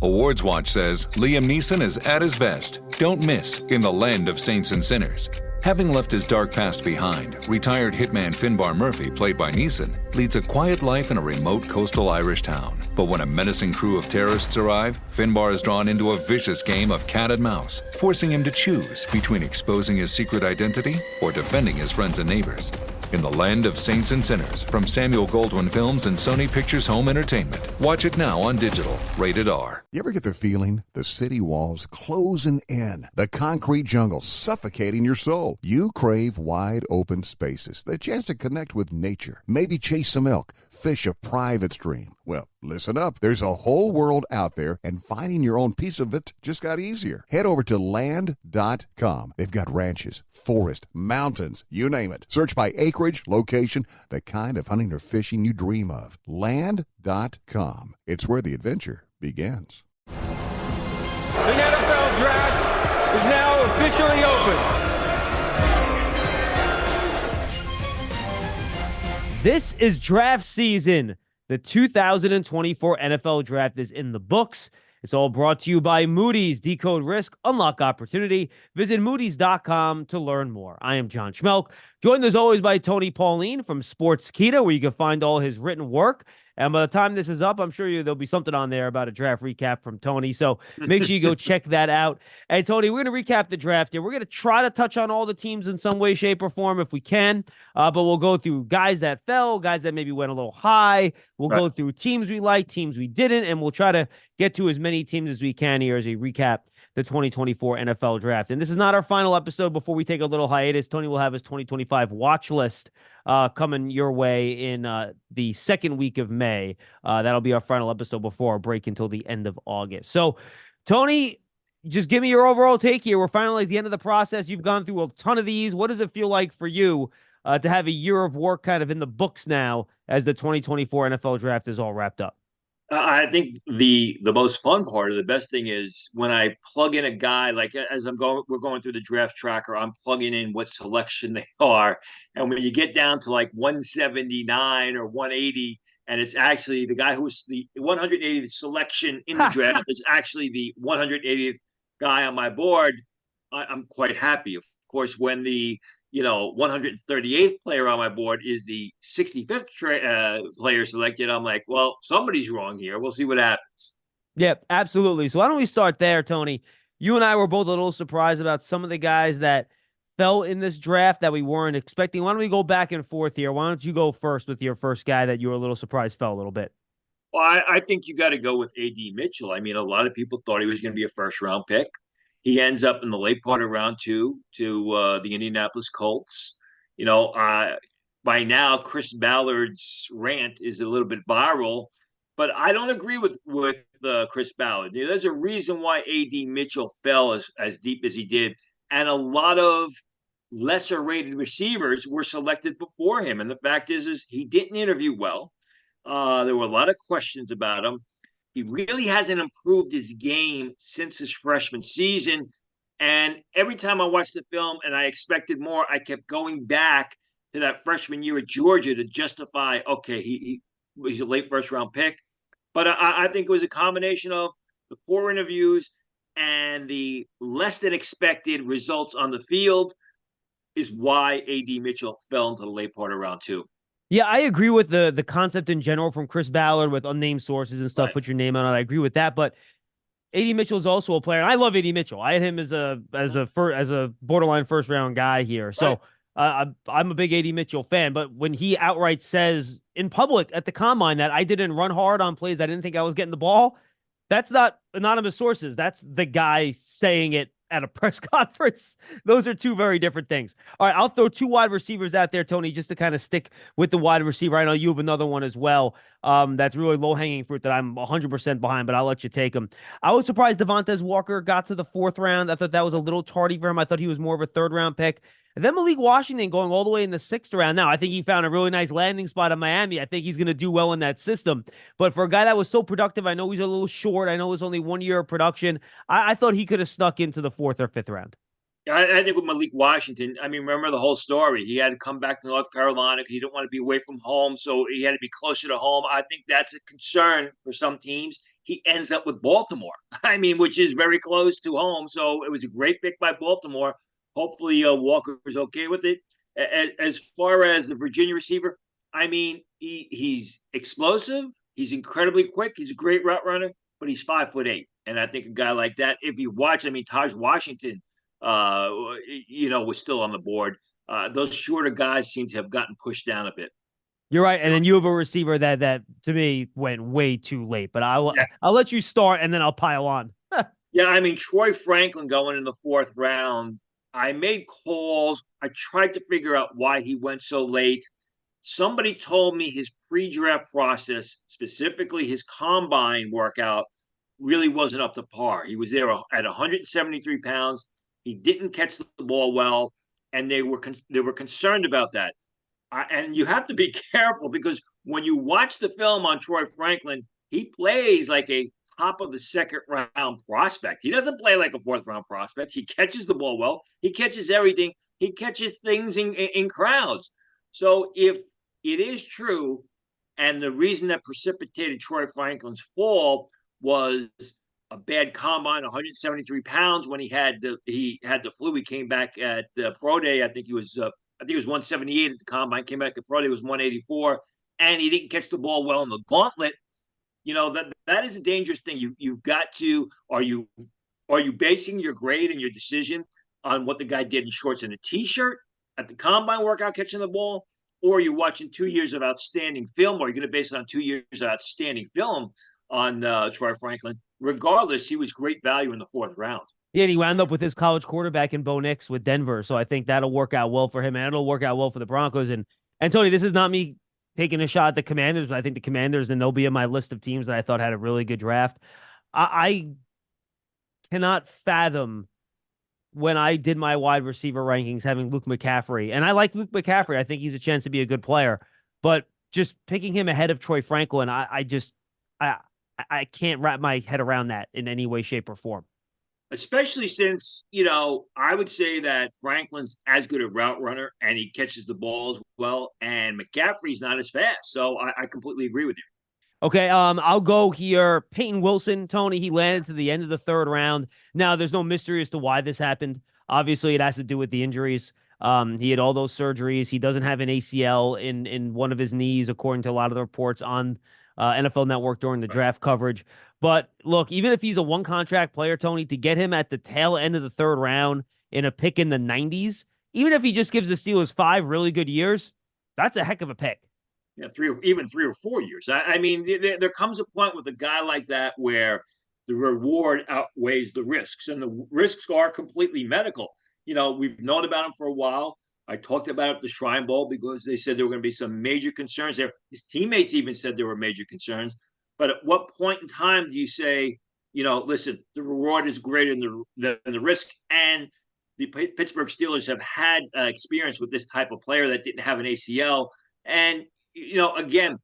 Awards Watch says Liam Neeson is at his best. Don't miss In the Land of Saints and Sinners. Having left his dark past behind, retired hitman Finbar Murphy, played by Neeson, leads a quiet life in a remote coastal Irish town. But when a menacing crew of terrorists arrive, Finbar is drawn into a vicious game of cat and mouse, forcing him to choose between exposing his secret identity or defending his friends and neighbors. In the Land of Saints and Sinners, from Samuel Goldwyn Films and Sony Pictures Home Entertainment. Watch it now on digital. Rated R. You ever get the feeling the city walls closing in, the concrete jungle suffocating your soul? You crave wide open spaces, the chance to connect with nature, maybe chase some elk, fish a private stream. Well, listen up. There's a whole world out there, and finding your own piece of it just got easier. Head over to land.com. They've got ranches, forest, mountains, you name it. Search by acreage, location, the kind of hunting or fishing you dream of. Land.com. It's where the adventure begins. The NFL Draft is now officially open. This is draft season. The 2024 NFL Draft is in the books. It's all brought to you by Moody's. Decode risk, unlock opportunity. Visit Moody's.com to learn more. I am John Schmeelk, joined as always by Tony Pauline from Sportskeeda, where you can find all his written work. And by the time this is up, I'm sure there'll be something on there about a draft recap from Tony. So make sure you go check that out. Hey, Tony, we're going to recap the draft here. We're going to try to touch on all the teams in some way, shape, or form if we can. But we'll go through guys that fell, guys that maybe went a little high. We'll go through teams we liked, teams we didn't, and we'll try to get to as many teams as we can here as we recap the 2024 NFL Draft. And this is not our final episode before we take a little hiatus. Tony will have his 2025 watch list coming your way in the second week of May. That'll be our final episode before our break until the end of August. So, Tony, just give me your overall take here. We're finally at the end of the process. You've gone through a ton of these. What does it feel like for you to have a year of work kind of in the books now as the 2024 NFL Draft is all wrapped up? I think the most fun part, or the best thing, is when I plug in a guy, like as we're going through the draft tracker, I'm plugging in what selection they are, and when you get down to like 179 or 180, and it's actually the guy who's the 180th selection in the draft is actually the 180th guy on my board, I'm quite happy. Of course, when the 138th player on my board is the 65th player selected, I'm like, well, somebody's wrong here. We'll see what happens. Yeah, absolutely. So why don't we start there, Tony? You and I were both a little surprised about some of the guys that fell in this draft that we weren't expecting. Why don't we go back and forth here? Why don't you go first with your first guy that you were a little surprised fell a little bit? Well, I think you got to go with A.D. Mitchell. I mean, a lot of people thought he was going to be a first-round pick. He ends up in the late part of round 2 to the Indianapolis Colts. By now, Chris Ballard's rant is a little bit viral, but I don't agree with Chris Ballard. There's a reason why A.D. Mitchell fell as deep as he did, and a lot of lesser-rated receivers were selected before him. And the fact is he didn't interview well. There were a lot of questions about him. He really hasn't improved his game since his freshman season. And every time I watched the film and I expected more, I kept going back to that freshman year at Georgia to justify, okay, he's a late first-round pick. But I think it was a combination of the poor interviews and the less than expected results on the field is why A.D. Mitchell fell into the late part of round 2. Yeah, I agree with the concept in general from Chris Ballard with unnamed sources and stuff. Right. Put your name on it. I agree with that. But A.D. Mitchell is also a player. And I love A.D. Mitchell. I had him as a borderline first round guy here. So I'm a big A.D. Mitchell fan. But when he outright says in public at the combine that I didn't run hard on plays, I didn't think I was getting the ball. That's not anonymous sources. That's the guy saying it at a press conference. Those are two very different things. All right, I'll throw two wide receivers out there, Tony, just to kind of stick with the wide receiver. I know you have another one as well. That's really low-hanging fruit that I'm 100% behind, but I'll let you take him. I was surprised Devontae Walker got to the 4th round. I thought that was a little tardy for him. I thought he was more of a 3rd-round pick. And then Malik Washington going all the way in the 6th round. Now, I think he found a really nice landing spot in Miami. I think he's going to do well in that system. But for a guy that was so productive, I know he's a little short. I know it was only 1 year of production. I thought he could have snuck into the 4th or 5th round. I think with Malik Washington, I mean, remember the whole story. He had to come back to North Carolina. He didn't want to be away from home, so he had to be closer to home. I think that's a concern for some teams. he ends up with Baltimore. I mean, which is very close to home. So it was a great pick by Baltimore. Hopefully, Walker's okay with it. As far as the Virginia receiver, I mean, he's explosive. He's incredibly quick. He's a great route runner, but he's 5'8". And I think a guy like that, if you watch, I mean, Taj Washington, was still on the board. Those shorter guys seem to have gotten pushed down a bit. You're right, and then you have a receiver that to me went way too late. But I'll let you start, and then I'll pile on. Yeah, I mean, Troy Franklin going in the 4th round. I made calls. I tried to figure out why he went so late. Somebody told me his pre-draft process, specifically his combine workout, really wasn't up to par. He was there at 173 pounds. He didn't catch the ball well, and they were concerned about that. And you have to be careful because when you watch the film on Troy Franklin, he plays like a top of the 2nd round prospect. He doesn't play like a 4th round prospect. He catches the ball well. He catches everything. He catches things in crowds. So if it is true, and the reason that precipitated Troy Franklin's fall was a bad combine, 173 pounds when he had the flu. He came back at the pro day. I think he was 178 at the combine. Came back at pro day, was 184, and he didn't catch the ball well in the gauntlet. That is a dangerous thing. You've got to are you basing your grade and your decision on what the guy did in shorts and a t-shirt at the combine workout catching the ball, or are you watching 2 years of outstanding film, or are you going to base it on 2 years of outstanding film on Troy Franklin? Regardless, he was great value in the 4th round. Yeah, and he wound up with his college quarterback in Bo Nix with Denver, so I think that'll work out well for him, and it'll work out well for the Broncos. And Tony, this is not me taking a shot at the Commanders, but I think the Commanders, and they'll be in my list of teams that I thought had a really good draft. I cannot fathom when I did my wide receiver rankings having Luke McCaffrey, and I like Luke McCaffrey. I think he's a chance to be a good player, but just picking him ahead of Troy Franklin, I can't wrap my head around that in any way, shape, or form. Especially since, I would say that Franklin's as good a route runner and he catches the balls well, and McCaffrey's not as fast. So I completely agree with you. Okay, I'll go here. Peyton Wilson, Tony, he landed to the end of the 3rd round. Now, there's no mystery as to why this happened. Obviously, it has to do with the injuries. He had all those surgeries. He doesn't have an ACL in one of his knees, according to a lot of the reports on NFL Network during the draft coverage. But look, even if he's a one-contract player, Tony, to get him at the tail end of the 3rd round in a pick in the 90s, even if he just gives the Steelers 5 really good years, that's a heck of a pick. Yeah, 3 or 4 years. I mean, there comes a point with a guy like that where the reward outweighs the risks, and the risks are completely medical. We've known about him for a while. I talked about it at the Shrine Bowl because they said there were going to be some major concerns there. His teammates even said there were major concerns. But at what point in time do you say, listen, the reward is greater than the risk? And the Pittsburgh Steelers have had experience with this type of player that didn't have an ACL. And, again,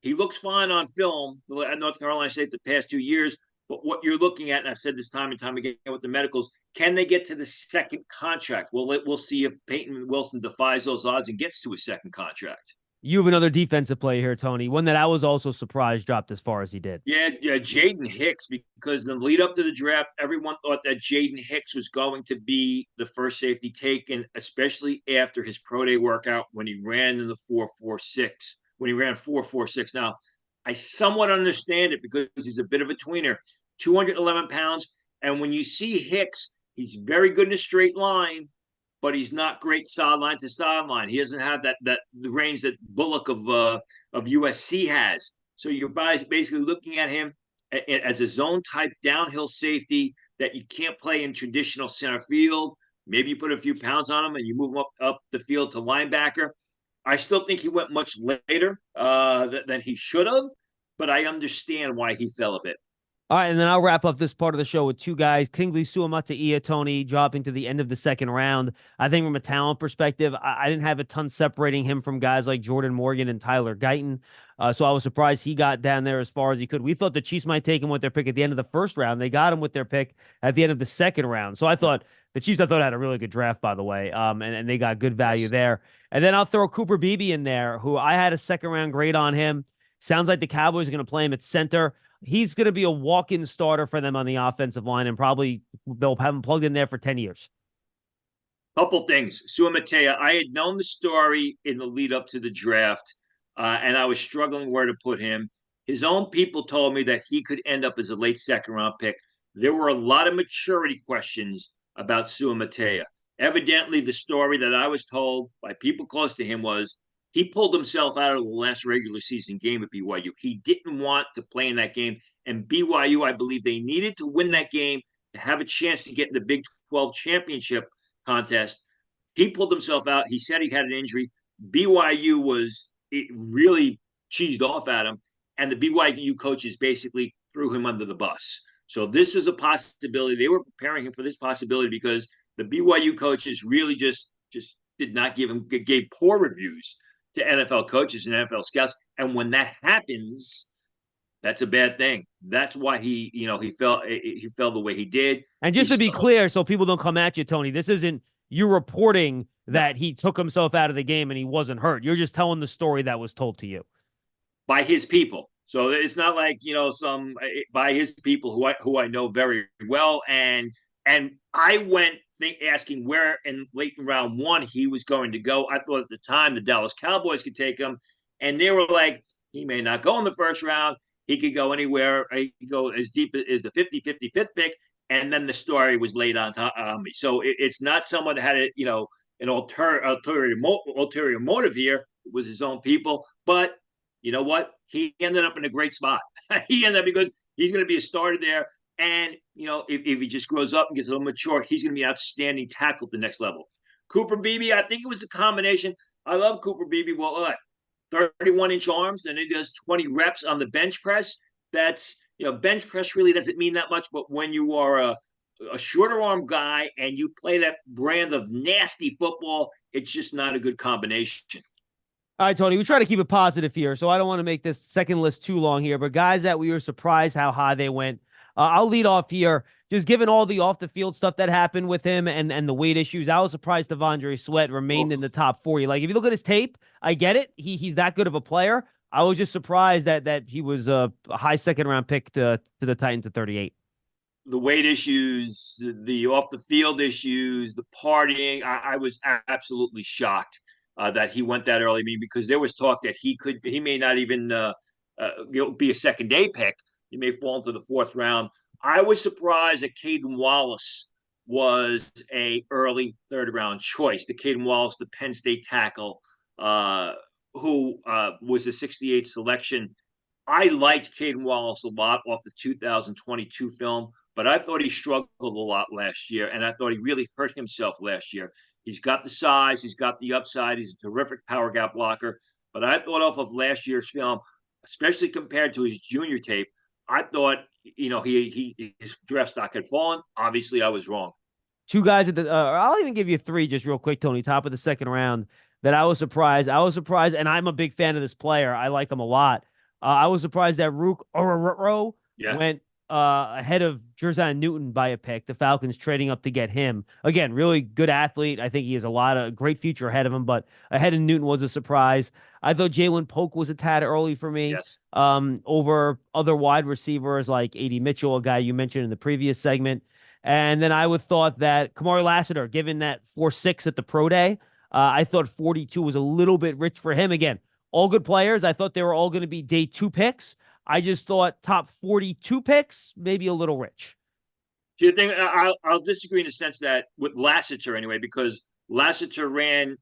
he looks fine on film at North Carolina State the past 2 years. But what you're looking at, and I've said this time and time again with the medicals, can they get to the 2nd contract? We'll see if Peyton Wilson defies those odds and gets to a 2nd contract. You have another defensive player here, Tony, one that I was also surprised dropped as far as he did. Yeah, Jaden Hicks, because in the lead up to the draft, everyone thought that Jaden Hicks was going to be the first safety taken, especially after his pro day workout when he ran in the 4.46, when he ran 4.46. Now, I somewhat understand it because he's a bit of a tweener, 211 pounds. And when you see Hicks, he's very good in a straight line, but he's not great sideline to sideline. He doesn't have the range that Bullock of USC has. So you're basically looking at him as a zone type downhill safety that you can't play in traditional center field. Maybe you put a few pounds on him and you move him up the field to linebacker. I still think he went much later than he should have, but I understand why he fell a bit. All right, and then I'll wrap up this part of the show with 2 guys. Kingsley Suamataia, Tony, dropping to the end of the 2nd round. I think from a talent perspective, I didn't have a ton separating him from guys like Jordan Morgan and Tyler Guyton. So I was surprised he got down there as far as he could. We thought the Chiefs might take him with their pick at the end of the 1st round. They got him with their pick at the end of the 2nd round. So I thought the Chiefs, had a really good draft, by the way, and they got good value there. And then I'll throw Cooper Beebe in there, who I had a 2nd round grade on him. Sounds like the Cowboys are going to play him at center. he's going to be a walk-in starter for them on the offensive line, and probably they'll have him plugged in there for 10 years. Couple things. Sua Matea, I had known the story in the lead up to the draft, and I was struggling where to put him. His own people told me that he could end up as a late second round pick. There were a lot of maturity questions about Sua Matea. Evidently, the story that I was told by people close to him was he pulled himself out of the last regular season game at BYU. He didn't want to play in that game. And BYU, I believe they needed to win that game to have a chance to get in the Big 12 championship contest. He pulled himself out. He said he had an injury. BYU was really cheesed off at him, and the BYU coaches basically threw him under the bus. So this is a possibility. They were preparing him for this possibility because the BYU coaches really just did not gave poor reviews to NFL coaches and NFL scouts. And when that happens, that's a bad thing. That's why he fell the way he did. And just to be clear, so people don't come at you, Tony, this isn't you reporting that he took himself out of the game and he wasn't hurt. You're just telling the story that was told to you by his people. So it's not like, some by his people who I know very well. And I went asking where in late in round one he was going to go. I thought at the time the Dallas Cowboys could take him, and they were like, he may not go in the first round. He could go anywhere. He could go as deep as the 55th pick. And then the story was laid on me. So it's not someone that had an ulterior motive here with his own people. But you know what? He ended up in a great spot. He ended up because he's going to be a starter there. And, if he just grows up and gets a little mature, he's going to be an outstanding tackle at the next level. Cooper Beebe, I think it was the combination. I love Cooper Beebe. Well, 31-inch arms, and he does 20 reps on the bench press. That's, bench press really doesn't mean that much, but when you are a shorter arm guy and you play that brand of nasty football, it's just not a good combination. All right, Tony, we try to keep it positive here, so I don't want to make this second list too long here, but guys that we were surprised how high they went. I'll lead off here. Just given all the off-the-field stuff that happened with him and the weight issues, I was surprised Devondre Sweat remained in the top 40. Like, if you look at his tape, I get it. He's that good of a player. I was just surprised that he was a high second-round pick to the Titans at 38. The weight issues, the off-the-field issues, the partying, I was absolutely shocked that he went that early. I mean, because there was talk that he may not even be a second-day pick. He may fall into the fourth round. I was surprised that Caden Wallace was a early third-round choice. The Caden Wallace, the Penn State tackle, who was a 68 selection. I liked Caden Wallace a lot off the 2022 film, but I thought he struggled a lot last year, and I thought he really hurt himself last year. He's got the size, he's got the upside, he's a terrific power gap blocker, but I thought off of last year's film, especially compared to his junior tape, I thought, his draft stock had fallen. Obviously, I was wrong. Two guys at the I'll even give you three just real quick, Tony, top of the second round that I was surprised, and I'm a big fan of this player. I like him a lot. I was surprised that Rook Ororo went ahead of Jer'Zhan Newton by a pick. The Falcons trading up to get him. Again, really good athlete. I think he has a lot of great future ahead of him, but ahead of Newton was a surprise. I thought Jalen Polk was a tad early for me. Yes. Over other wide receivers like A.D. Mitchell, a guy you mentioned in the previous segment. And then I would thought that Kamari Lassiter, given that 4.6 at the pro day, I thought 42 was a little bit rich for him. Again, all good players. I thought they were all going to be day 2 picks. I just thought top 42 picks, maybe a little rich. Do you think I'll disagree in the sense that with Lassiter anyway, because Lassiter ran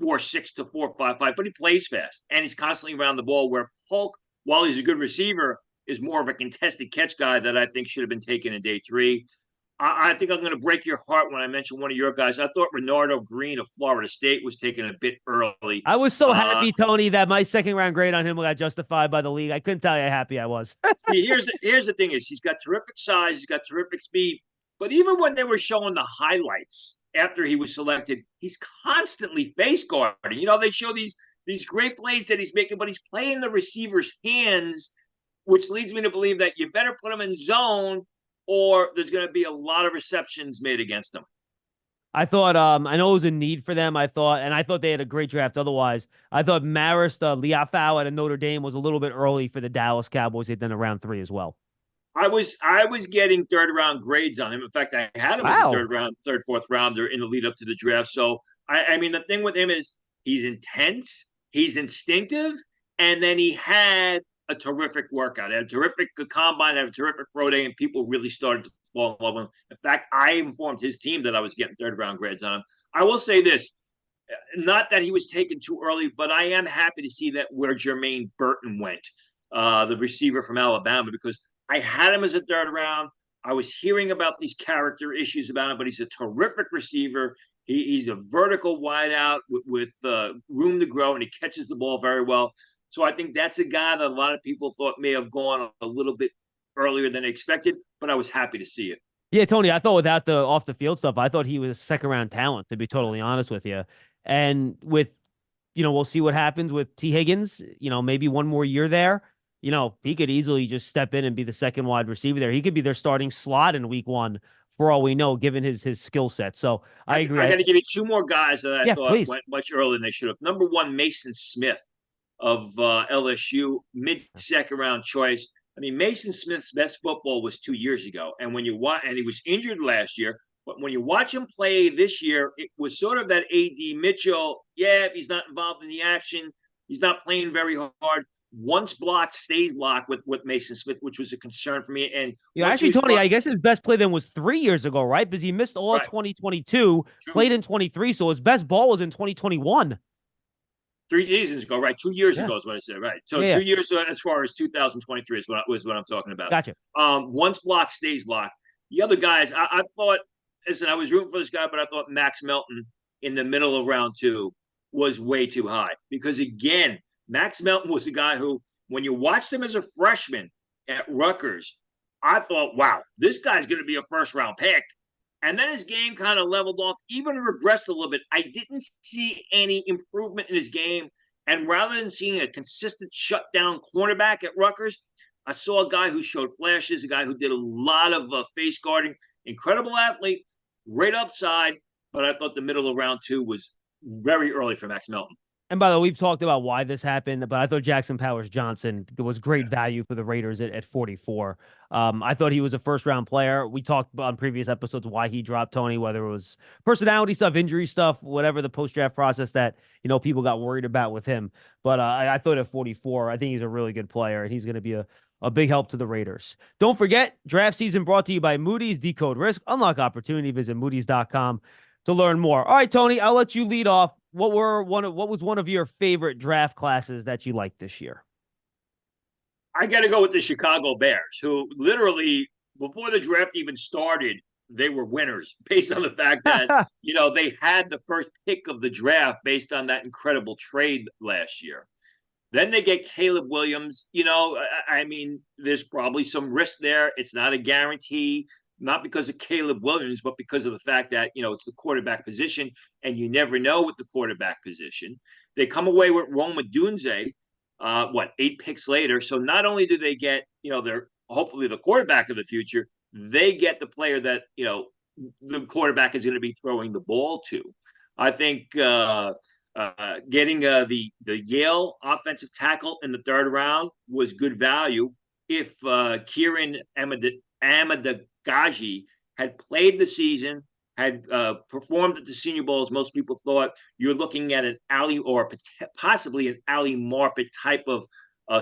4.6 to 4.55, but he plays fast and he's constantly around the ball, where Polk, while he's a good receiver, is more of a contested catch guy that I think should have been taken in day 3. I think I'm going to break your heart when I mention one of your guys. I thought Renardo Green of Florida State was taken a bit early. I was so happy, Tony, that my second round grade on him got justified by the league. I couldn't tell you how happy I was. Here's the thing is he's got terrific size, he's got terrific speed, but even when they were showing the highlights after he was selected, he's constantly face guarding. They show these great plays that he's making, but he's playing the receiver's hands, which leads me to believe that you better put him in zone, or there's going to be a lot of receptions made against him. I thought, I know it was a need for them. I thought they had a great draft otherwise. I thought Marist Liafau at Notre Dame was a little bit early for the Dallas Cowboys. They'd done a round 3 as well. I was getting third round grades on him. In fact, I had him as a Wow. fourth rounder in the lead up to the draft. So I mean, the thing with him is he's intense, he's instinctive, and then he had a terrific workout, had a terrific combine, had a terrific pro day, and people really started to fall in love with him. In fact, I informed his team that I was getting third round grades on him. I will say this: not that he was taken too early, but I am happy to see that where Jermaine Burton went, the receiver from Alabama, because I had him as a third round. I was hearing about these character issues about him, but he's a terrific receiver. He's a vertical wideout with room to grow, and he catches the ball very well. So I think that's a guy that a lot of people thought may have gone a little bit earlier than expected, but I was happy to see it. Yeah, Tony, I thought without the off the field stuff, I thought he was a second round talent, to be totally honest with you. And with, we'll see what happens with T. Higgins, maybe one more year there. He could easily just step in and be the second wide receiver there. He could be their starting slot in week 1 for all we know, given his skill set. So I agree. I got to give you two more guys that I thought please. went much earlier than they should have. Number one, Mason Smith of LSU, mid-second round choice. I mean, Mason Smith's best football was 2 years ago, and when you watch, and he was injured last year. But when you watch him play this year, it was sort of that AD Mitchell. Yeah, if he's not involved in the action, he's not playing very hard. Once blocked, stays blocked with Mason Smith, which was a concern for me. And actually, Tony, I guess his best play then was 3 years ago, right? Because he missed all of 2022, played in 23, so his best ball was in 2021. 3 seasons ago, right? 2 years ago is what I said, right? So 2 years as far as 2023 is what I'm talking about. Gotcha. Once blocked, stays blocked. The other guys, I thought, listen, I was rooting for this guy, but I thought Max Melton in the middle of round 2 was way too high. Because again, Max Melton was a guy who, when you watched him as a freshman at Rutgers, I thought, wow, this guy's going to be a first round pick. And then his game kind of leveled off, even regressed a little bit. I didn't see any improvement in his game. And rather than seeing a consistent shutdown cornerback at Rutgers, I saw a guy who showed flashes, a guy who did a lot of face guarding, incredible athlete, great upside. But I thought the middle of round 2 was very early for Max Melton. And by the way, we've talked about why this happened, but I thought Jackson Powers Johnson was great value for the Raiders at 44. I thought he was a first-round player. We talked on previous episodes why he dropped Tony, whether it was personality stuff, injury stuff, whatever the post-draft process that, people got worried about with him. But I thought at 44, I think he's a really good player, and he's going to be a big help to the Raiders. Don't forget, draft season brought to you by Moody's. Decode risk, unlock opportunity. Visit Moody's.com to learn more. All right, Tony, I'll let you lead off. What was one of your favorite draft classes that you liked this year? I got to go with the Chicago Bears, who literally, before the draft even started, they were winners based on the fact that, they had the first pick of the draft based on that incredible trade last year. Then they get Caleb Williams. I mean, there's probably some risk there. It's not a guarantee. Not because of Caleb Williams, but because of the fact that, it's the quarterback position, and you never know with the quarterback position. They come away with Rome Odunze, 8 picks later. So not only do they get, they're hopefully the quarterback of the future, they get the player that, the quarterback is going to be throwing the ball to. I think getting the Yale offensive tackle in the third round was good value. If Kieran Gaji had played the season, had performed at the Senior Bowl, as most people thought, you're looking at an Ali or possibly an Ali Marpet type of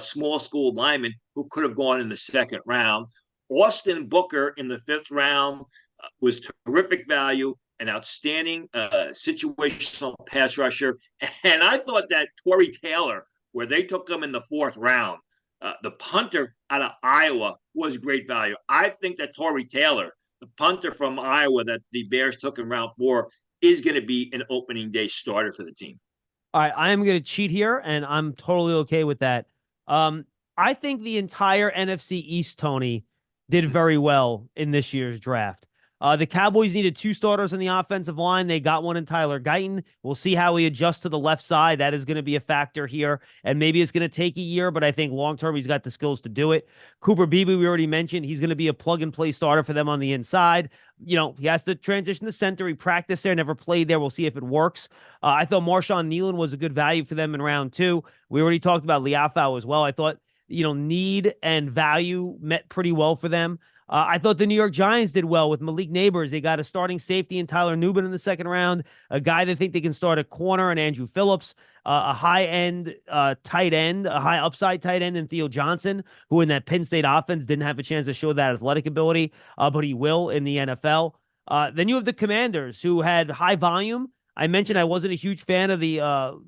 small school lineman who could have gone in the second round. Austin Booker in the 5th round was terrific value, an outstanding situational pass rusher. And I thought that Torrey Taylor, where they took him in the 4th round, the punter out of Iowa, was great value. I think that Torrey Taylor, the punter from Iowa that the Bears took in round 4, is going to be an opening day starter for the team. All right, I am going to cheat here, and I'm totally okay with that. I think the entire NFC East, Tony, did very well in this year's draft. The Cowboys needed 2 starters on the offensive line. They got one in Tyler Guyton. We'll see how he adjusts to the left side. That is going to be a factor here. And maybe it's going to take a year, but I think long-term he's got the skills to do it. Cooper Beebe, we already mentioned. He's going to be a plug-and-play starter for them on the inside. He has to transition to center. He practiced there, never played there. We'll see if it works. I thought Marshawn Nealon was a good value for them in round 2. We already talked about Liafau as well. I thought, need and value met pretty well for them. I thought the New York Giants did well with Malik Neighbors. They got a starting safety in Tyler Nubin in the second round, a guy they think they can start at corner, and Andrew Phillips, a high-end tight end, a high upside tight end in Theo Johnson, who in that Penn State offense didn't have a chance to show that athletic ability, but he will in the NFL. Then you have the Commanders, who had high volume. I mentioned I wasn't a huge fan of the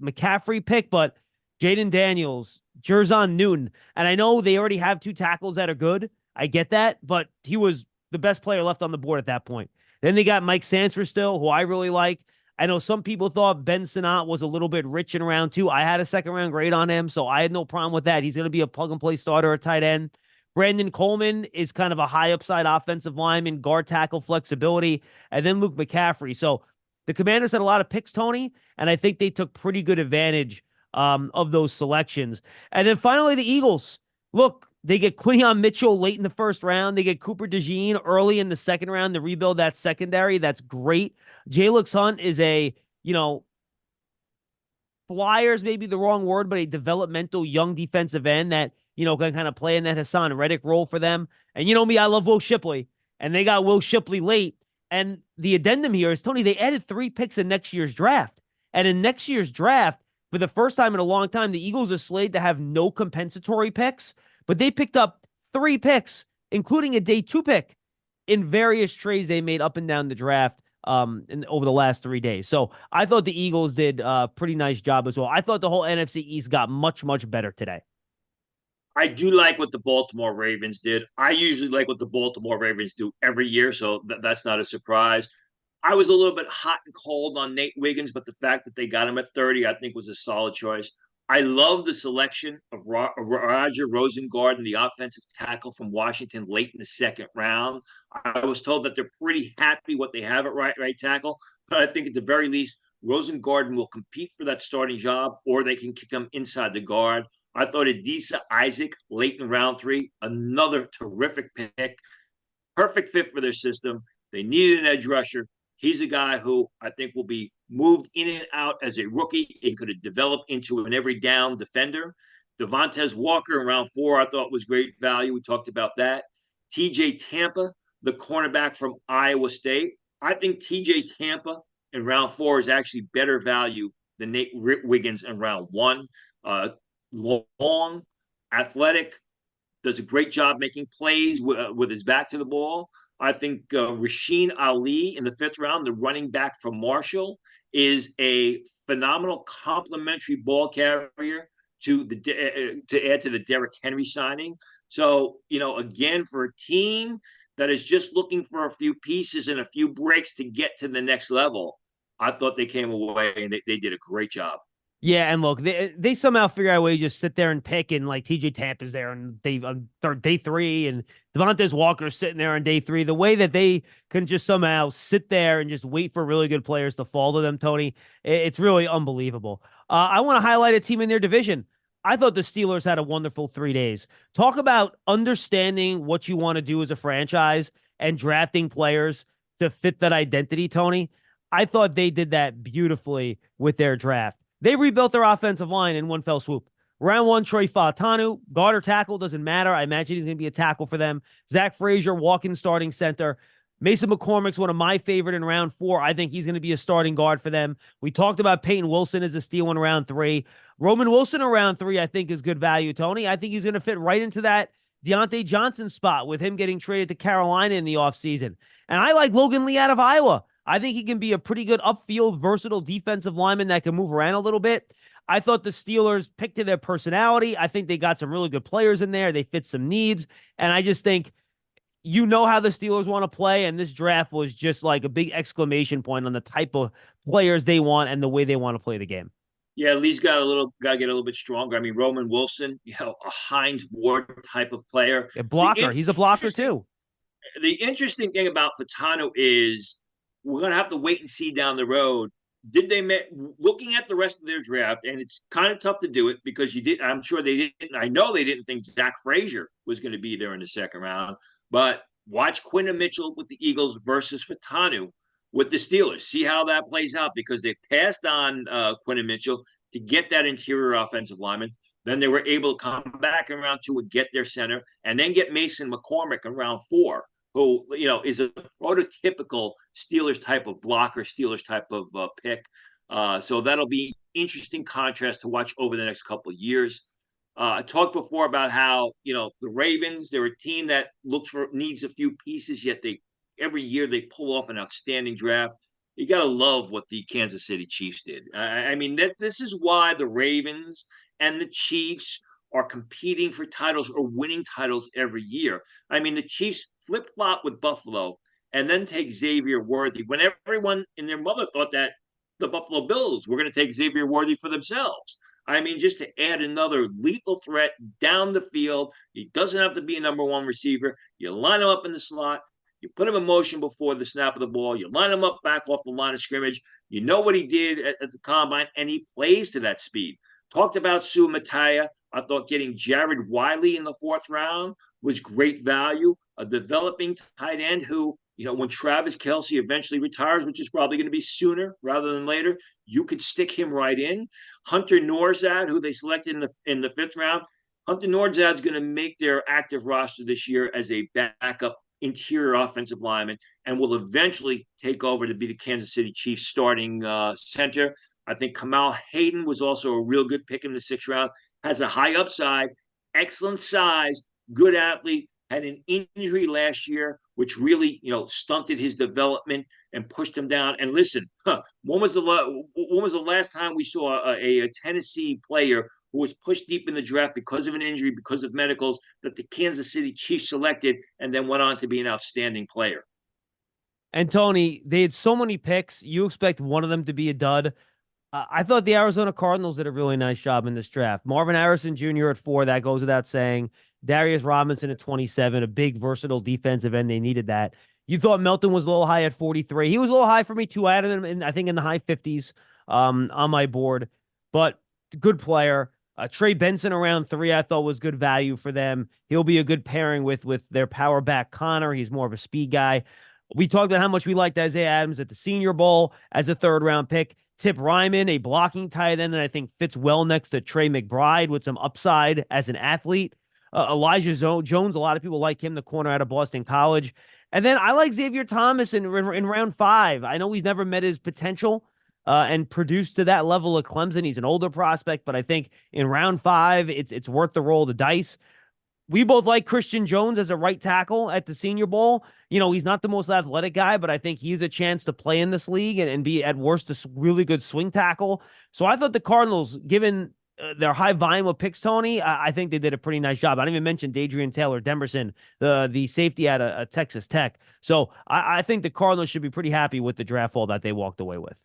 McCaffrey pick, but Jaden Daniels, Jerzon Newton, and I know they already have 2 tackles that are good. I get that, but he was the best player left on the board at that point. Then they got Mike Sansers still, who I really like. I know some people thought Ben Sinnott was a little bit rich in round 2. I had a second-round grade on him, so I had no problem with that. He's going to be a plug-and-play starter at tight end. Brandon Coleman is kind of a high-upside offensive lineman, guard tackle flexibility, and then Luke McCaffrey. So the Commanders had a lot of picks, Tony, and I think they took pretty good advantage of those selections. And then finally, the Eagles. Look, they get Quinion Mitchell late in the first round. They get Cooper DeJean early in the second round to rebuild that secondary. That's great. Jalix Hunt is a, flyers, maybe the wrong word, but a developmental young defensive end that, can kind of play in that Hassan Reddick role for them. And you know me, I love Will Shipley. And they got Will Shipley late. And the addendum here is, Tony, they added 3 picks in next year's draft. And in next year's draft, for the first time in a long time, the Eagles are slated to have no compensatory picks. But they picked up 3 picks, including a day 2 pick in various trades they made up and down the draft over the last 3 days. So I thought the Eagles did a pretty nice job as well. I thought the whole NFC East got much, much better today. I do like what the Baltimore Ravens did. I usually like what the Baltimore Ravens do every year, so that's not a surprise. I was a little bit hot and cold on Nate Wiggins, but the fact that they got him at 30, I think was a solid choice. I love the selection of Roger Rosengard, the offensive tackle from Washington, late in the second round. I was told that they're pretty happy what they have at right tackle, but I think at the very least, Rosengard will compete for that starting job, or they can kick him inside the guard. I thought Adisa Isaac, late in round 3, another terrific pick, perfect fit for their system. They needed an edge rusher. He's a guy who I think will be moved in and out as a rookie and could have developed into an every down defender. Devontae Walker in round 4, I thought was great value. We talked about that. TJ Tampa, the cornerback from Iowa State. I think TJ Tampa in round 4 is actually better value than Nate Wiggins in round 1. Long, athletic, does a great job making plays with his back to the ball. I think Rasheen Ali in the 5th round, the running back from Marshall, is a phenomenal complementary ball carrier to add to the Derrick Henry signing. So, again, for a team that is just looking for a few pieces and a few breaks to get to the next level, I thought they came away and they did a great job. Yeah, and look, they somehow figure out a way to just sit there and pick, and like TJ Tampa's there on day 3, and Devontae Walker's sitting there on day 3. The way that they can just somehow sit there and just wait for really good players to fall to them, Tony, it's really unbelievable. I want to highlight a team in their division. I thought the Steelers had a wonderful 3 days. Talk about understanding what you want to do as a franchise and drafting players to fit that identity, Tony. I thought they did that beautifully with their draft. They rebuilt their offensive line in one fell swoop. Round 1, Troy Fautanu, guard or tackle, doesn't matter. I imagine he's going to be a tackle for them. Zach Frazier, walk-in starting center. Mason McCormick's one of my favorite in round 4. I think he's going to be a starting guard for them. We talked about Peyton Wilson as a steal in round 3. Roman Wilson in round 3, I think, is good value, Tony. I think he's going to fit right into that Deontay Johnson spot with him getting traded to Carolina in the offseason. And I like Logan Lee out of Iowa. I think he can be a pretty good upfield, versatile defensive lineman that can move around a little bit. I thought the Steelers picked to their personality. I think they got some really good players in there. They fit some needs. And I just think how the Steelers want to play, and this draft was just like a big exclamation point on the type of players they want and the way they want to play the game. Yeah, Lee's got to get a little bit stronger. I mean, Roman Wilson, a Hines Ward type of player. A blocker. He's a blocker too. the interesting thing about Fatano is we're going to have to wait and see down the road. Did they looking at the rest of their draft, and it's kind of tough to do it because you did. I'm sure they didn't. I know they didn't think Zach Frazier was going to be there in the second round. But watch Quinn Mitchell with the Eagles versus Fatanu with the Steelers. See how that plays out because they passed on Quinn Mitchell to get that interior offensive lineman. Then they were able to come back in round 2 and get their center, and then get Mason McCormick in round 4, who is a prototypical Steelers type of blocker, Steelers type of pick. So that'll be interesting contrast to watch over the next couple of years. I talked before about how the Ravens, they're a team that needs a few pieces, yet every year they pull off an outstanding draft. You got to love what the Kansas City Chiefs did. I mean, this is why the Ravens and the Chiefs are competing for titles or winning titles every year. I mean, the Chiefs flip-flop with Buffalo and then take Xavier Worthy when everyone and their mother thought that the Buffalo Bills were going to take Xavier Worthy for themselves. I mean, just to add another lethal threat down the field. He doesn't have to be a number 1 receiver. You line him up in the slot. You put him in motion before the snap of the ball. You line him up back off the line of scrimmage. You know what he did at the combine, and he plays to that speed. Talked about Sue Mattia. I thought getting Jared Wiley in the 4th round was great value. A developing tight end who, when Travis Kelce eventually retires, which is probably going to be sooner rather than later, you could stick him right in. Hunter Norzad, who they selected in the 5th round. Hunter Norzad's going to make their active roster this year as a backup interior offensive lineman and will eventually take over to be the Kansas City Chiefs starting center. I think Kamal Hayden was also a real good pick in the 6th round. Has a high upside, excellent size, good athlete, had an injury last year, which really, stunted his development and pushed him down. And listen, when was the last time we saw a Tennessee player who was pushed deep in the draft because of an injury, because of medicals, that the Kansas City Chiefs selected and then went on to be an outstanding player? And Tony, they had so many picks. You expect one of them to be a dud. I thought the Arizona Cardinals did a really nice job in this draft. Marvin Harrison Jr. at 4, that goes without saying. Darius Robinson at 27, a big, versatile defensive end. They needed that. You thought Melton was a little high at 43. He was a little high for me, too. I had him, I think, in the high 50s on my board. But good player. Trey Benson around 3, I thought was good value for them. He'll be a good pairing with their power back Connor. He's more of a speed guy. We talked about how much we liked Isaiah Adams at the Senior Bowl as a 3rd-round pick. Tip Ryman, a blocking tight end that I think fits well next to Trey McBride with some upside as an athlete. Elijah Jones, a lot of people like him, the corner out of Boston College. And then I like Xavier Thomas in round 5. I know he's never met his potential and produced to that level of Clemson. He's an older prospect, but I think in round 5, it's worth the roll of the dice. We both like Christian Jones as a right tackle at the Senior Bowl. He's not the most athletic guy, but I think he's a chance to play in this league and be, at worst, a really good swing tackle. So I thought the Cardinals, given their high volume of picks, Tony, I think they did a pretty nice job. I didn't even mention Dadrian Taylor Demerson, the safety at a Texas Tech. So I think the Cardinals should be pretty happy with the draft haul that they walked away with.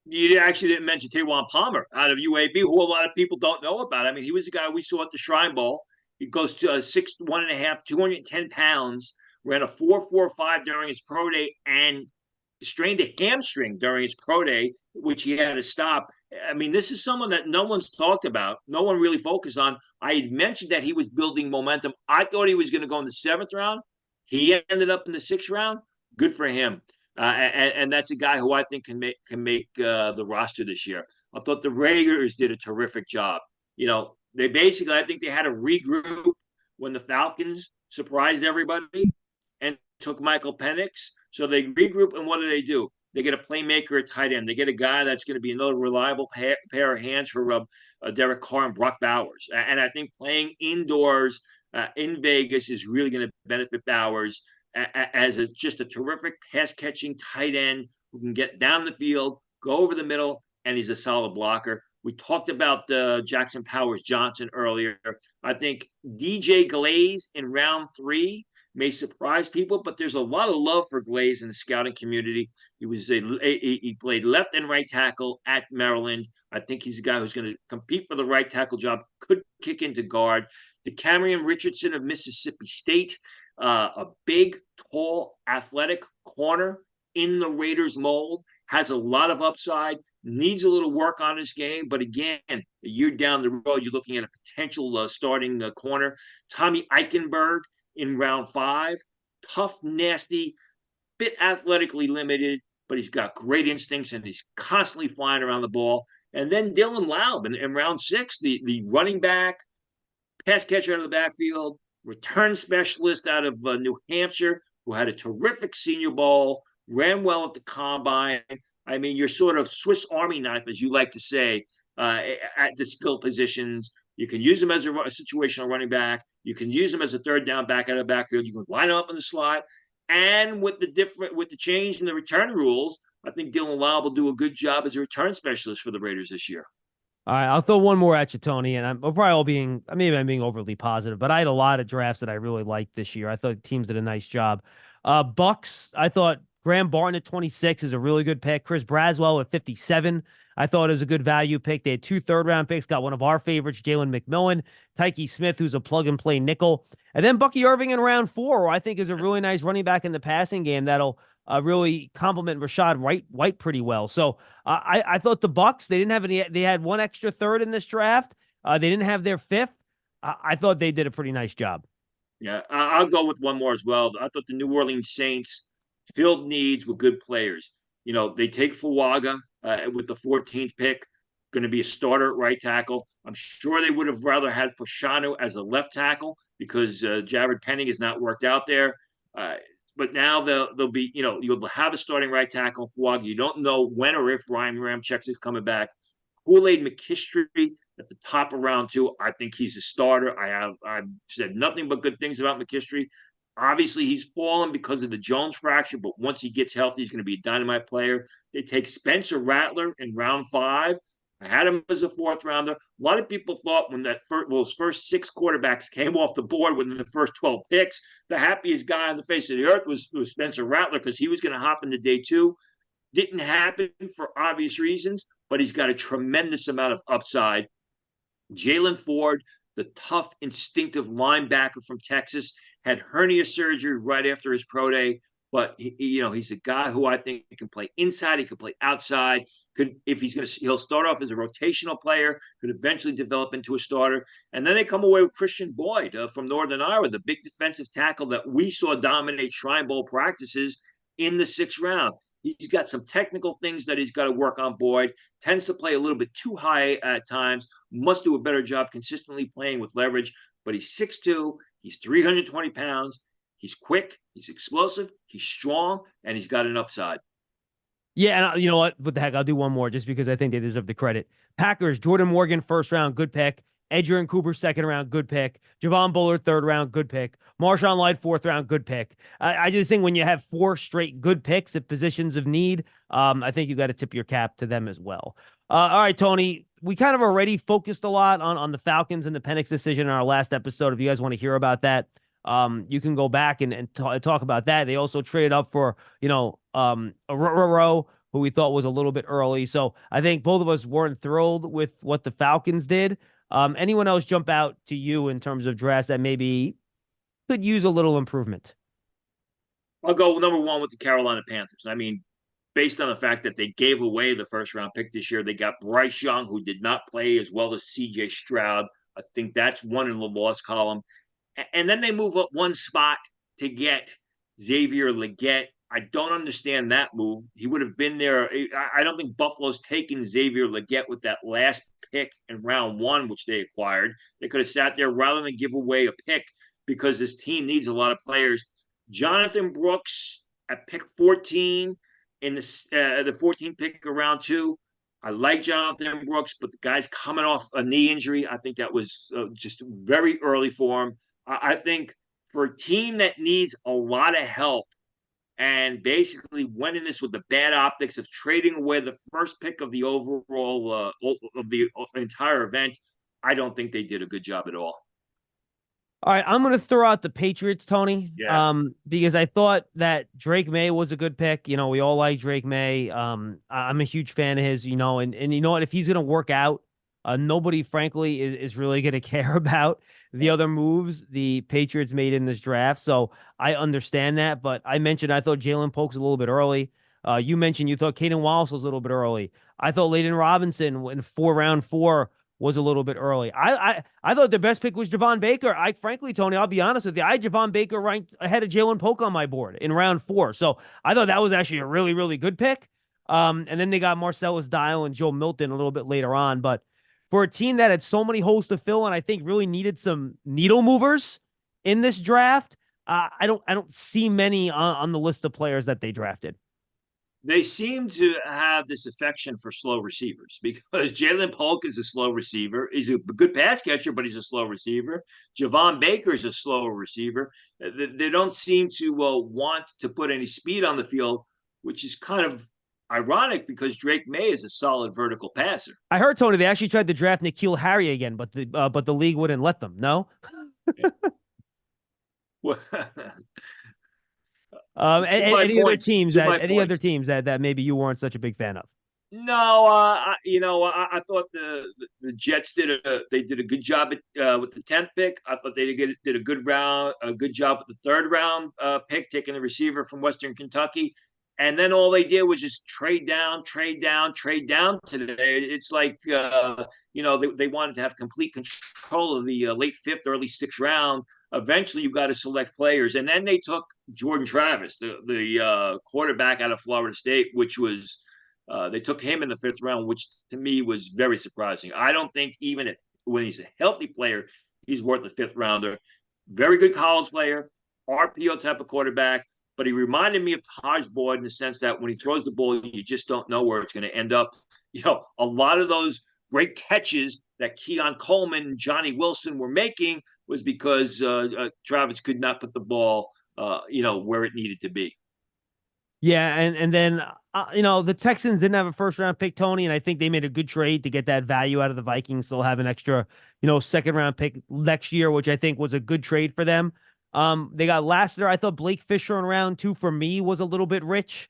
You actually didn't mention Taywan Palmer out of UAB, who a lot of people don't know about. I mean, he was the guy we saw at the Shrine Bowl. He goes to 6'1.5", 210 pounds, ran a 4.45 during his pro day and strained a hamstring during his pro day, which he had to stop. I mean, this is someone that no one's talked about. No one really focused on. I had mentioned that he was building momentum. I thought he was going to go in the 7th round. He ended up in the 6th round. Good for him. And that's a guy who I think can make the roster this year. I thought the Raiders did a terrific job. They basically, I think they had to regroup when the Falcons surprised everybody and took Michael Penix. So they regroup, and what do? They get a playmaker at tight end. They get a guy that's going to be another reliable pair of hands for Derek Carr and Brock Bowers. And I think playing indoors in Vegas is really going to benefit Bowers as just a terrific pass-catching tight end who can get down the field, go over the middle, and he's a solid blocker. We talked about Jackson Powers Johnson earlier. I think DJ Glaze in round 3 may surprise people, but there's a lot of love for Glaze in the scouting community. He played left and right tackle at Maryland. I think he's a guy who's going to compete for the right tackle job, could kick into guard. DeCamerion Richardson of Mississippi State. a big, tall, athletic corner in the Raiders mold, has a lot of upside, needs a little work on his game. But again, a year down the road, you're looking at a potential starting corner. Tommy Eichenberg in round 5, tough, nasty, bit athletically limited, but he's got great instincts and he's constantly flying around the ball. And then Dylan Laub in round 6, the running back, pass catcher out of the backfield, return specialist out of New Hampshire, who had a terrific Senior Bowl, ran well at the combine. I mean, you're sort of Swiss Army knife, as you like to say, at the skill positions. You can use him as a situational running back. You can use him as a third down back out of the backfield. You can line him up in the slot. And with the change in the return rules, I think Dylan Laub will do a good job as a return specialist for the Raiders this year. All right, I'll throw one more at you, Tony, and I'm probably maybe I'm being overly positive, but I had a lot of drafts that I really liked this year. I thought teams did a nice job. Bucks, I thought Graham Barton at 26 is a really good pick. Chris Braswell at 57, I thought is a good value pick. They had 2 third-round picks, got one of our favorites, Jalen McMillan, Tyke Smith, who's a plug-and-play nickel, and then Bucky Irving in round 4, who I think is a really nice running back in the passing game that'll really complement Rashad White pretty well. So I thought the Bucks, they didn't have any. They had one extra third in this draft. They didn't have their 5th. I thought they did a pretty nice job. Yeah, I'll go with one more as well. I thought the New Orleans Saints filled needs with good players. You know, they take Fuaga with the 14th pick, going to be a starter at right tackle. I'm sure they would have rather had Fashanu as a left tackle because Jared Penning has not worked out there. But now they'll be, you'll have a starting right tackle, Fuaga. You don't know when or if Ryan Ramczyk is coming back. Kool-Aid McKinstry at the top of round 2. I think he's a starter. I've said nothing but good things about McKinstry. Obviously, he's fallen because of the Jones fracture, but once he gets healthy, he's going to be a dynamite player. They take Spencer Rattler in round 5. I had him as a 4th rounder. A lot of people thought when those first 6 quarterbacks came off the board within the first 12 picks, the happiest guy on the face of the earth was Spencer Rattler because he was going to hop into day 2. Didn't happen for obvious reasons, but he's got a tremendous amount of upside. Jalen Ford, the tough, instinctive linebacker from Texas, had hernia surgery right after his pro day, but he's a guy who I think can play inside, he can play outside. He'll start off as a rotational player, could eventually develop into a starter. And then they come away with Christian Boyd from Northern Iowa, the big defensive tackle that we saw dominate Shrine Bowl practices in the 6th round. He's got some technical things that he's got to work on. Boyd tends to play a little bit too high at times, must do a better job consistently playing with leverage, but he's 6'2", he's 320 pounds, he's quick, he's explosive, he's strong, and he's got an upside. Yeah, and you know what the heck, I'll do one more just because I think they deserve the credit. Packers, Jordan Morgan, 1st round, good pick. Edgerrin Cooper, 2nd round, good pick. Javon Bullard, 3rd round, good pick. Marshawn Lloyd, 4th round, good pick. I just think when you have 4 straight good picks at positions of need, I think you got to tip your cap to them as well. All right, Tony, we kind of already focused a lot on the Falcons and the Penix decision in our last episode. If you guys want to hear about that, you can go back and talk about that. They also traded up for, Arroyo, who we thought was a little bit early. So I think both of us weren't thrilled with what the Falcons did. Anyone else jump out to you in terms of drafts that maybe could use a little improvement? I'll go number 1 with the Carolina Panthers. I mean, based on the fact that they gave away the 1st round pick this year, they got Bryce Young, who did not play as well as CJ Stroud. I think that's one in the loss column. And then they move up 1 spot to get Xavier Legette. I don't understand that move. He would have been there. I don't think Buffalo's taken Xavier Legette with that last pick in round 1, which they acquired. They could have sat there rather than give away a pick because this team needs a lot of players. Jonathan Brooks at pick 14 in the 14th pick of round 2. I like Jonathan Brooks, but the guy's coming off a knee injury. I think that was just very early for him. I think for a team that needs a lot of help, and basically went in this with the bad optics of trading away the 1st pick of the overall of the entire event, I don't think they did a good job at all. All right, I'm going to throw out the Patriots, Tony, Yeah. Because I thought that Drake May was a good pick. We all like Drake May. I'm a huge fan of his, and you know what? If he's going to work out, nobody, frankly, is really going to care about the other moves the Patriots made in this draft. So I understand that. But I mentioned I thought Jalen Polk's a little bit early. You mentioned you thought Caden Wallace was a little bit early. I thought Layden Robinson in round four was a little bit early. I thought the best pick was Javon Baker. Frankly, Tony, I'll be honest with you. I had Javon Baker ranked ahead of Jalen Polk on my board in round four. So I thought that was actually a really, really good pick. And then they got Marcellus Dial and Joe Milton a little bit later on. But for a team that had so many holes to fill and I think really needed some needle movers in this draft, I don't see many on the list of players that they drafted. They seem to have this affection for slow receivers because Jalen Polk is a slow receiver. He's a good pass catcher, but he's a slow receiver. Javon Baker is a slower receiver. They don't seem to want to put any speed on the field, which is kind of ironic because Drake May is a solid vertical passer. I heard, Tony, they actually tried to draft N'Keal Harry again, but the league wouldn't let them. No? Any other teams that maybe you weren't such a big fan of? No, I thought the Jets did a good job with the 10th pick. I thought they did a good job with the third round pick, taking the receiver from Western Kentucky. And then all they did was just trade down today. It's like, they wanted to have complete control of the late fifth, early sixth round. Eventually, you got to select players. And then they took Jordan Travis, the quarterback out of Florida State, which was they took him in the fifth round, which to me was very surprising. I don't think even when he's a healthy player, he's worth a fifth rounder. Very good college player, RPO type of quarterback. But he reminded me of Taj Boyd in the sense that when he throws the ball, you just don't know where it's going to end up. A lot of those great catches that Keon Coleman and Johnny Wilson were making was because Travis could not put the ball, where it needed to be. Yeah, and then, the Texans didn't have a first-round pick, Tony, and I think they made a good trade to get that value out of the Vikings. They'll have an extra, second-round pick next year, which I think was a good trade for them. They got Lassiter. I thought Blake Fisher in round two for me was a little bit rich.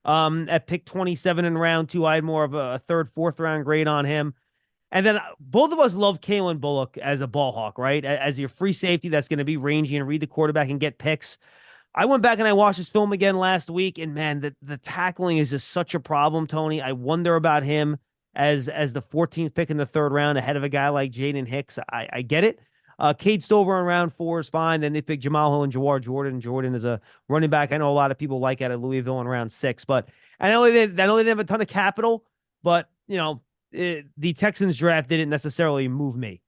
At pick 27 in round two, I had more of a third, fourth round grade on him. And then both of us love Kalen Bullock as a ball hawk, right? As your free safety that's going to be rangy and read the quarterback and get picks. I went back and I watched his film again last week, and man, the tackling is just such a problem, Tony. I wonder about him as the 14th pick in the third round ahead of a guy like Jaden Hicks. I get it. Cade Stover in round four is fine. Then they pick Jamal Hill and Jawar Jordan. Jordan is a running back I know a lot of people like out of Louisville in round six. But I know they didn't have a ton of capital, but, the Texans draft didn't necessarily move me.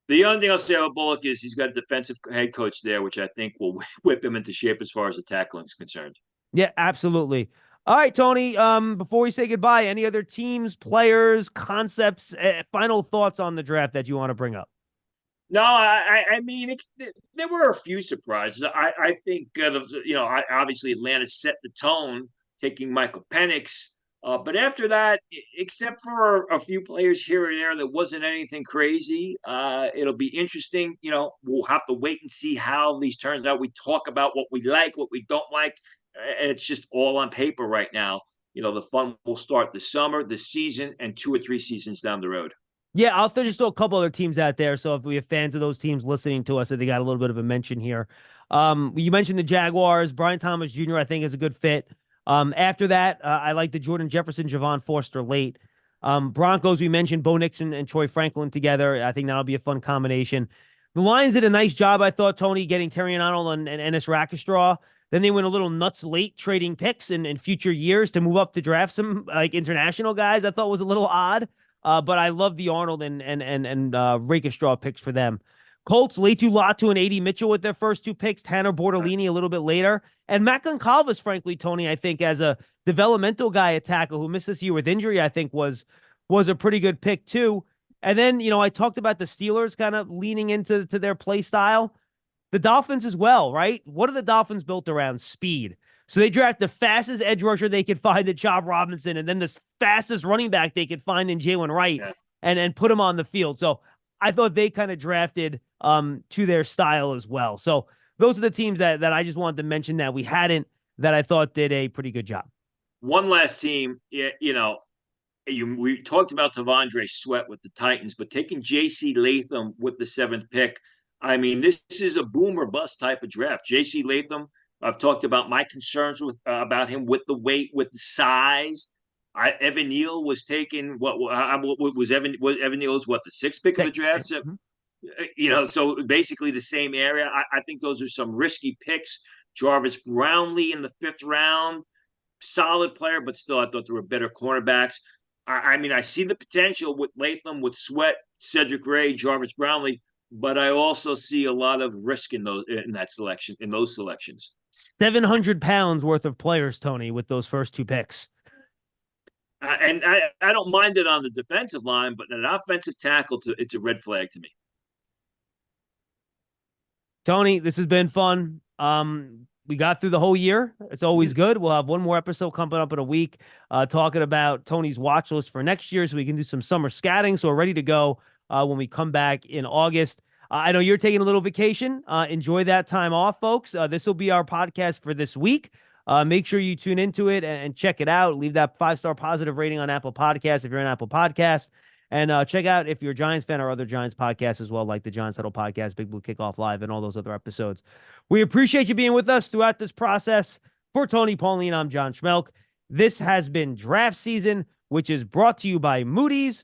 The only thing I'll say about Bullock is he's got a defensive head coach there, which I think will whip him into shape as far as the tackling is concerned. Yeah, absolutely. All right, Tony, before we say goodbye, any other teams, players, concepts, final thoughts on the draft that you want to bring up? No, I mean, there were a few surprises. I think, obviously Atlanta set the tone, taking Michael Penix. But after that, except for a few players here and there, there wasn't anything crazy. It'll be interesting. We'll have to wait and see how these turns out. We talk about what we like, what we don't like. And it's just all on paper right now. The fun will start this summer, this season, and 2 or 3 seasons down the road. Yeah, I'll just throw a couple other teams out there. So if we have fans of those teams listening to us, they got a little bit of a mention here. You mentioned the Jaguars. Brian Thomas Jr., I think, is a good fit. After that, I like the Jordan Jefferson, Javon Foster late. Broncos, we mentioned Bo Nixon and Troy Franklin together. I think that'll be a fun combination. The Lions did a nice job, I thought, Tony, getting Terrion Arnold and Ennis Rakestraw. Then they went a little nuts late trading picks in future years to move up to draft some international guys. I thought was a little odd. But I love the Arnold and Rakestraw picks for them. Colts, Latu Latu and A.D. Mitchell with their first 2 picks. Tanner Bortolini a little bit later. And Macklin Calvis, frankly, Tony, I think as a developmental guy at tackle who missed this year with injury, I think was a pretty good pick too. And then, I talked about the Steelers kind of leaning into their play style. The Dolphins as well, right? What are the Dolphins built around? Speed. So they draft the fastest edge rusher they could find in Chop Robinson, and then the fastest running back they could find in Jalen Wright, and put him on the field. So I thought they kind of drafted to their style as well. So those are the teams that I just wanted to mention that we hadn't, that I thought did a pretty good job. One last team, we talked about Tavondre Sweat with the Titans, but taking J.C. Latham with the 7th pick, I mean, this is a boom or bust type of draft. J.C. Latham, I've talked about my concerns about him with the weight, with the size. Evan Neal was taken. What was Evan? Evan Neal was what, the 6th pick of the draft? So, so basically the same area. I think those are some risky picks. Jarvis Brownlee in the 5th round, solid player, but still I thought there were better cornerbacks. I mean, I see the potential with Latham, with Sweat, Cedric Gray, Jarvis Brownlee, but I also see a lot of risk in those selections. 700 pounds worth of players, Tony, with those first 2 picks. And I don't mind it on the defensive line, but an offensive tackle, it's a red flag to me. Tony, this has been fun. We got through the whole year. It's always good. We'll have one more episode coming up in a week, talking about Tony's watch list for next year, so we can do some summer scouting. So we're ready to go when we come back in August. I know you're taking a little vacation. Enjoy that time off, folks. This will be our podcast for this week. Make sure you tune into it and check it out. Leave that 5-star positive rating on Apple Podcasts if you're an Apple Podcast. And check out, if you're a Giants fan, our other Giants podcasts as well, like the Giants Huddle Podcast, Big Blue Kickoff Live, and all those other episodes. We appreciate you being with us throughout this process. For Tony Pauline, I'm John Schmeelk. This has been Draft Season, which is brought to you by Moody's.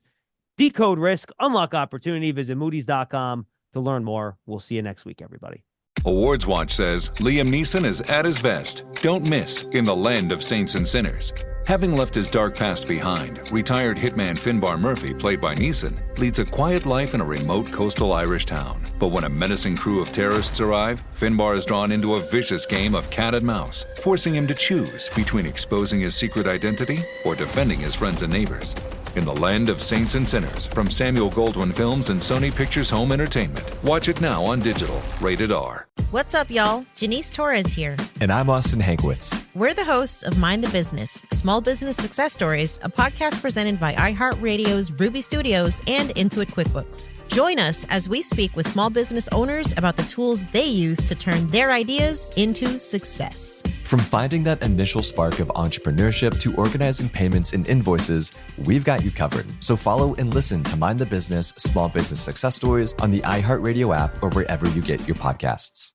Decode risk, unlock opportunity. Visit Moody's.com to learn more. We'll see you next week, everybody. Awards Watch says Liam Neeson is at his best. Don't miss in the land of saints and sinners. Having left his dark past behind, retired hitman Finbar Murphy, played by Neeson, leads a quiet life in a remote coastal Irish town. But when a menacing crew of terrorists arrive, Finbar is drawn into a vicious game of cat and mouse, forcing him to choose between exposing his secret identity or defending his friends and neighbors. In the land of saints and sinners, from Samuel Goldwyn Films and Sony Pictures Home Entertainment. Watch it now on digital. Rated R. What's up, y'all? Janice Torres here. And I'm Austin Hankwitz. We're the hosts of Mind the Business, Small Business Success Stories, a podcast presented by iHeartRadio's Ruby Studios and Intuit QuickBooks. Join us as we speak with small business owners about the tools they use to turn their ideas into success. From finding that initial spark of entrepreneurship to organizing payments and invoices, we've got you covered. So follow and listen to Mind the Business, Small Business Success Stories on the iHeartRadio app or wherever you get your podcasts.